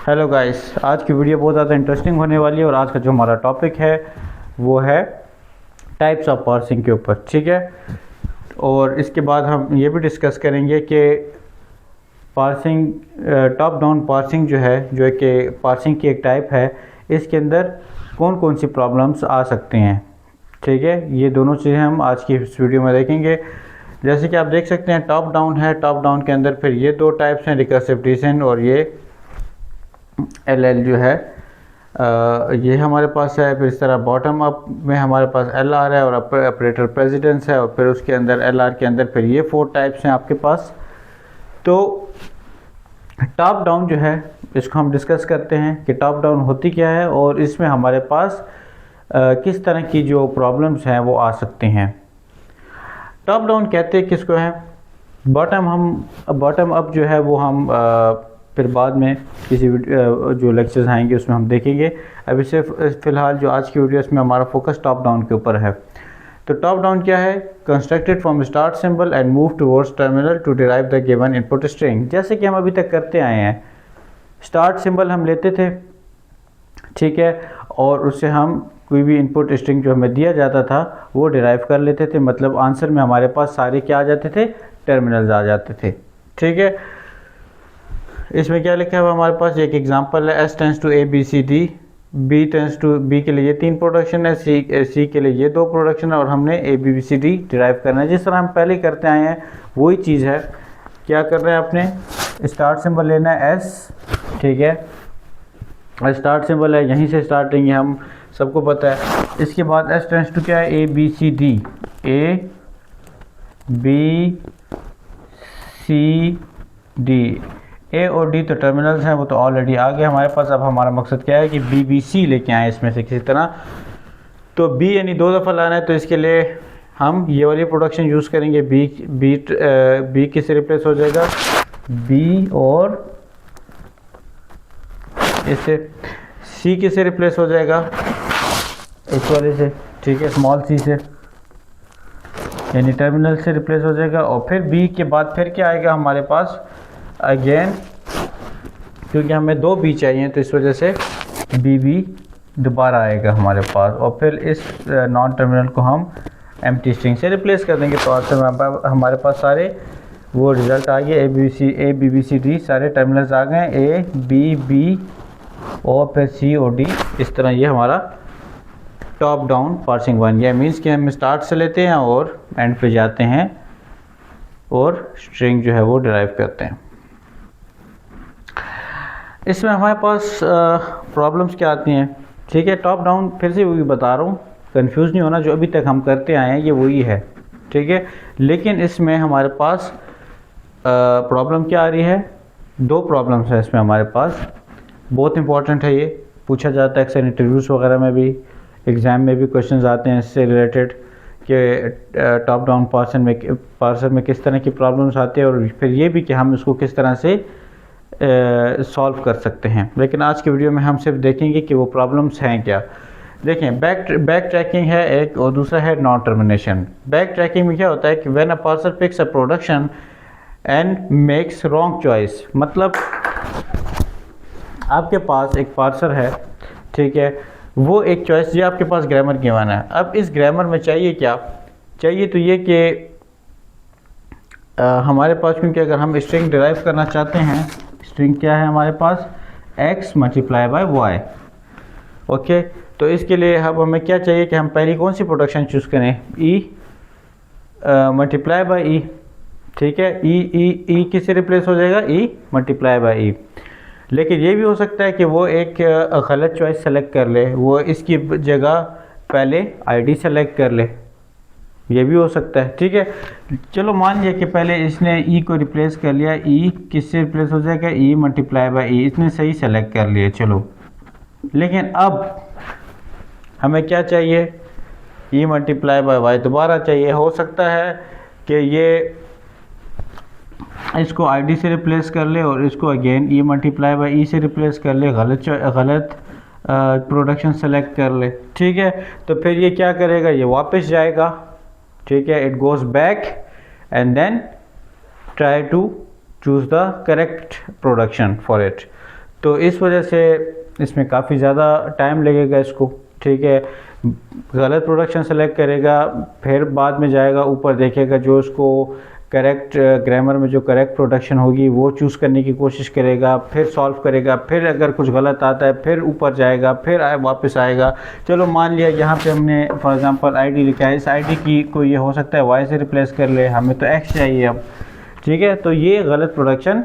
Hello guys, आज की video बहुत ज़्यादा इंटरेस्टिंग होने वाली है और आज का जो हमारा टॉपिक है वो है टाइप्स ऑफ पार्सिंग के ऊपर। ठीक है, और इसके बाद हम ये भी डिस्कस करेंगे कि पार्सिंग टॉप डाउन पार्सिंग जो है, जो कि पार्सिंग की एक टाइप है, इसके अंदर कौन कौन सी प्रॉब्लम्स आ सकते हैं। ठीक है, ये दोनों चीज़ें हम आज की इस वीडियो में देखेंगे। जैसे कि आप देख सकते हैं टॉप डाउन है, टॉप डाउन के अंदर फिर ये दो टाइप्स हैं, रिकर्सिव डिसेंट और ये एल जो है ये हमारे पास है। फिर इस तरह बॉटम अप में हमारे पास एल आर है और ऑपरेटर प्रेसिडेंस है, और फिर उसके अंदर एल आर के अंदर फिर ये 4 टाइप्स हैं आपके पास। तो टॉप डाउन जो है इसको हम डिस्कस करते हैं कि टॉप डाउन होती क्या है और इसमें हमारे पास किस तरह की जो प्रॉब्लम्स हैं वो आ सकते हैं। टॉप डाउन कहते हैं किसको है। बॉटम अप जो है वो हम फिर बाद में किसी जो लेक्चर्स आएंगे उसमें हम देखेंगे। अभी सिर्फ फ़िलहाल जो आज की वीडियो इसमें हमारा फोकस टॉप डाउन के ऊपर है। तो टॉप डाउन क्या है? Constructed from start symbol and move towards terminal to derive the given input string. जैसे कि हम अभी तक करते आए हैं, स्टार्ट सिंबल हम लेते थे, ठीक है, और उससे हम कोई भी इनपुट स्ट्रिंग जो हमें दिया जाता था वो डिराइव कर लेते थे। मतलब आंसर में हमारे पास सारे क्या आ जाते थे? टर्मिनल्स आ जाते थे। ठीक है, इसमें क्या लिखा है हमारे पास एक एग्जांपल है, S tends to A B C D, B tends to B के लिए ये 3 प्रोडक्शन है, C के लिए ये 2 प्रोडक्शन है, और हमने A B C D derive करना है। जिस तरह हम पहले करते आए हैं वही चीज़ है। क्या कर रहे हैं आपने? स्टार्ट सिंबल लेना है S, ठीक है, स्टार्ट सिंबल है, यहीं से स्टार्ट लेंगे, हम सबको पता है। इसके बाद S टेंस टू क्या है? A B C D, A B C D, ए और डी तो टर्मिनल्स हैं, वो तो ऑलरेडी आ गए हमारे पास। अब हमारा मकसद क्या है कि बी बी सी लेके आए इसमें से किसी तरह। तो बी यानी 2 दफ़ा लाना है, तो इसके लिए हम ये वाली प्रोडक्शन यूज़ करेंगे। बी किससे रिप्लेस हो जाएगा? बी, और इससे सी किससे रिप्लेस हो जाएगा? इस वाले से, ठीक है, स्मॉल सी से, यानी टर्मिनल से रिप्लेस हो जाएगा। और फिर बी के बाद फिर क्या आएगा हमारे पास? अगेन, क्योंकि हमें 2 बी चाहिए तो इस वजह से बी दोबारा आएगा हमारे पास, और फिर इस नॉन टर्मिनल को हम एम्प्टी स्ट्रिंग से रिप्लेस कर देंगे। तो आंसर में हमारे पास सारे वो रिज़ल्ट आ गए, ए बी सी डी, सारे टर्मिनल्स आ गए, ए बी और फिर सी और डी। इस तरह ये हमारा टॉप डाउन पार्सिंग वन। यह मीन्स कि हम स्टार्ट से लेते हैं और एंड पे जाते हैं और स्ट्रिंग जो है वो डिराइव करते हैं। इसमें हमारे पास प्रॉब्लम्स क्या आती हैं? ठीक है, टॉप डाउन फिर से वही बता रहा हूँ, कंफ्यूज नहीं होना, जो अभी तक हम करते आए हैं ये वही है, ठीक है। लेकिन इसमें हमारे पास प्रॉब्लम क्या आ रही है? 2 प्रॉब्लम्स है इसमें हमारे पास। बहुत इंपॉर्टेंट है, ये पूछा जाता है अक्सर इंटरव्यूज़ वगैरह में भी, एग्ज़ाम में भी क्वेश्चन आते हैं इससे रिलेटेड कि टॉप डाउन पार्सर में किस तरह की प्रॉब्लम्स आती है, और फिर ये भी कि हम इसको किस तरह से सॉल्व कर सकते हैं। लेकिन आज की वीडियो में हम सिर्फ देखेंगे कि वो प्रॉब्लम्स हैं क्या। देखें, बैक ट्रैकिंग है एक, और दूसरा है नॉन टर्मिनेशन। बैक ट्रैकिंग में क्या होता है कि when a parser picks a production and makes wrong choice, मतलब आपके पास एक पार्सर है, ठीक है, वो एक चॉइस, ये आपके पास ग्रामर गिवन है। अब इस ग्रामर में चाहिए क्या? चाहिए तो ये कि हमारे पास, क्योंकि अगर हम स्ट्रिंग डिराइव करना चाहते हैं, स्ट्रिंग क्या है हमारे पास? x multiply by y। Okay, तो इसके लिए अब हमें क्या चाहिए कि हम पहली कौन सी प्रोडक्शन चूज़ करें? e मल्टीप्लाई बाय e, ठीक है। e किससे रिप्लेस हो जाएगा? e multiply by e। लेकिन ये भी हो सकता है कि वो एक गलत चॉइस सेलेक्ट कर ले, वो इसकी जगह पहले id सेलेक्ट कर ले, ये भी हो सकता है, ठीक है। चलो मान लिया कि पहले इसने e को रिप्लेस कर लिया, e किससे रिप्लेस हो जाएगा? e मल्टीप्लाई बाय e, इसने सही सेलेक्ट कर लिया, चलो। लेकिन अब हमें क्या चाहिए? e मल्टीप्लाई बाय y दोबारा चाहिए। हो सकता है कि ये इसको id से रिप्लेस कर ले और इसको again e multiply by e से रिप्लेस कर ले, गलत प्रोडक्शन सेलेक्ट कर ले, ठीक है। तो फिर ये क्या करेगा? ये वापस जाएगा, ठीक है, it goes back and then try to choose the correct production for it. तो इस वजह से इसमें काफ़ी ज़्यादा टाइम लगेगा इसको, ठीक है। गलत प्रोडक्शन सेलेक्ट करेगा, फिर बाद में जाएगा ऊपर देखेगा जो उसको करेक्ट ग्रामर में जो करेक्ट प्रोडक्शन होगी वो चूज़ करने की कोशिश करेगा, फिर सॉल्व करेगा, फिर अगर कुछ गलत आता है फिर ऊपर जाएगा, फिर वापस आएगा। चलो मान लिया यहाँ पे हमने फॉर एग्जांपल आईडी लिखा है, इस आईडी की को ये हो सकता है वाई से रिप्लेस कर ले, हमें तो एक्स चाहिए अब, ठीक है। तो ये गलत प्रोडक्शन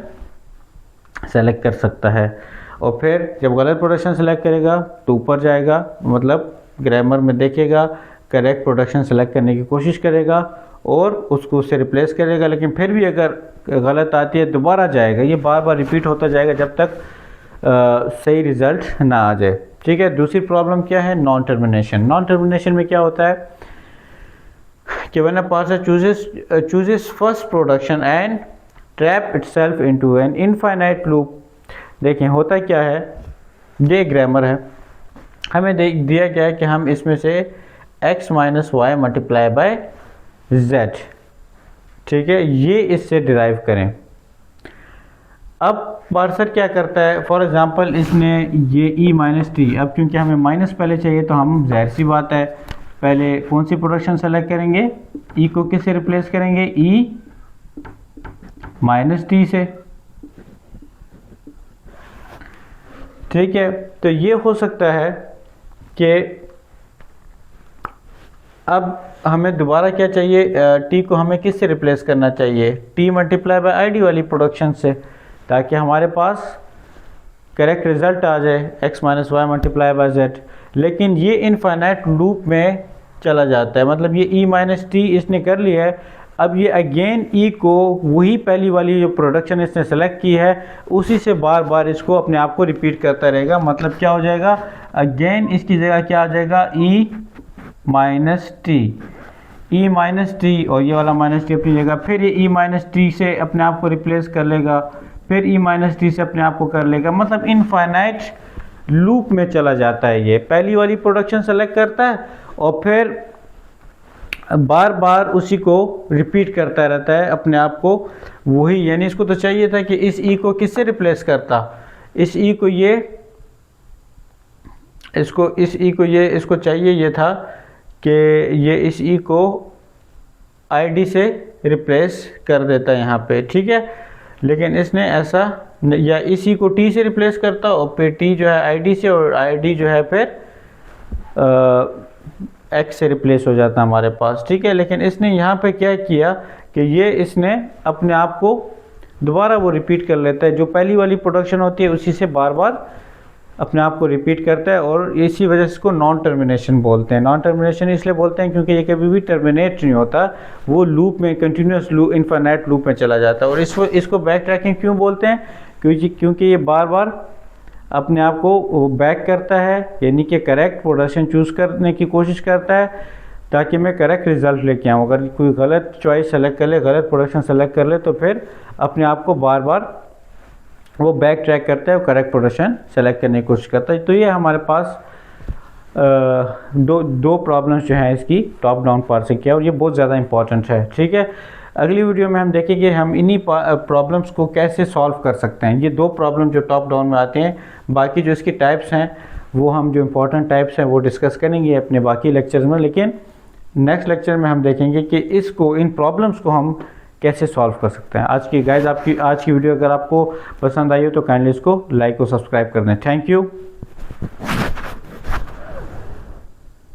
सेलेक्ट कर सकता है, और फिर जब गलत प्रोडक्शन सेलेक्ट करेगा तो ऊपर जाएगा, मतलब ग्रामर में देखेगा, करेक्ट प्रोडक्शन सेलेक्ट करने की कोशिश करेगा और उसको उससे रिप्लेस करेगा, लेकिन फिर भी अगर गलत आती है दोबारा जाएगा। ये बार बार रिपीट होता जाएगा जब तक सही रिज़ल्ट ना आ जाए, ठीक है। दूसरी प्रॉब्लम क्या है, नॉन टर्मिनेशन। नॉन टर्मिनेशन में क्या होता है कि when a parser chooses first production and trap itself into an infinite loop. देखें होता क्या है, ये ग्रामर है, हमें दिया गया है कि हम इसमें से x minus y multiply by z, ठीक है, ये इससे डिराइव करें। अब पार्सर क्या करता है, फॉर एग्जांपल इसने ये e माइनस टी, अब क्योंकि हमें माइनस पहले चाहिए तो हम जाहिर सी बात है पहले कौन सी प्रोडक्शन सेलेक्ट करेंगे, e को किससे रिप्लेस करेंगे, e माइनस टी से, ठीक है। तो ये हो सकता है कि अब हमें दोबारा क्या चाहिए, t को हमें किससे रिप्लेस करना चाहिए, t मल्टीप्लाई बाय आईडी वाली प्रोडक्शन से, ताकि हमारे पास करेक्ट रिजल्ट आ जाए x minus y multiply by z। लेकिन ये इनफाइनाइट लूप में चला जाता है, मतलब ये e माइनस टी इसने कर लिया है, अब ये अगेन e को वही पहली वाली जो प्रोडक्शन इसने सेलेक्ट की है उसी से बार बार इसको अपने आप को रिपीट करता रहेगा। मतलब क्या हो जाएगा, अगेन इसकी जगह क्या आ जाएगा, e minus T, e minus T, और ये वाला माइनस टी अपनी जगह, फिर ये e माइनस टी से अपने आप को रिप्लेस कर लेगा, फिर e माइनस टी से अपने आप को कर लेगा। मतलब इनफाइनाइट लूप में चला जाता है, ये पहली वाली प्रोडक्शन सेलेक्ट करता है और फिर बार बार उसी को रिपीट करता रहता है अपने आप को वही। यानी इसको तो चाहिए था कि इस e को किससे रिप्लेस करता, इस e को ये, इसको चाहिए ये था कि ये इस e को id से रिप्लेस कर देता है यहाँ पे, ठीक है। लेकिन इसने ऐसा, या इस e को t से रिप्लेस करता और फिर t जो है id से, और id जो है फिर x से रिप्लेस हो जाता है हमारे पास, ठीक है। लेकिन इसने यहाँ पे क्या किया कि ये इसने अपने आप को दोबारा वो रिपीट कर लेता है, जो पहली वाली प्रोडक्शन होती है उसी से बार बार अपने आप को रिपीट करता है, और इसी वजह से इसको नॉन टर्मिनेशन बोलते हैं। नॉन टर्मिनेशन इसलिए बोलते हैं क्योंकि ये कभी भी टर्मिनेट नहीं होता, वो लूप में कंटिन्यूस लूप, इनफाइनाइट लूप में चला जाता है। और इसको बैक ट्रैकिंग क्यों बोलते हैं, क्योंकि ये बार बार अपने आप को बैक करता है, यानी कि करेक्ट प्रोडक्शन चूज़ करने की कोशिश करता है ताकि मैं करेक्ट रिज़ल्ट लेके आऊँ। अगर कोई गलत चॉइस सेलेक्ट कर ले, गलत प्रोडक्शन सेलेक्ट कर ले, तो फिर अपने आप को बार बार वो बैक ट्रैक करता है, वो करेक्ट प्रोडक्शन सेलेक्ट करने की कोशिश करता है। तो ये हमारे पास दो प्रॉब्लम्स जो हैं इसकी टॉप डाउन पार्सिंग की, और ये बहुत ज़्यादा इंपॉर्टेंट है, ठीक है। अगली वीडियो में हम देखेंगे हम इन्हीं प्रॉब्लम्स को कैसे सॉल्व कर सकते हैं। ये दो प्रॉब्लम जो टॉप डाउन में आते हैं, बाकी जो इसकी टाइप्स हैं वो हम जो इम्पोर्टेंट टाइप्स हैं वो डिस्कस करेंगे अपने बाकी लेक्चर्स में, लेकिन नेक्स्ट लेक्चर में हम देखेंगे कि इन प्रॉब्लम्स को हम कैसे सॉल्व कर सकते हैं। आज की वीडियो अगर आपको पसंद आई हो तो काइंडली इसको लाइक और सब्सक्राइब कर दें। Thank you.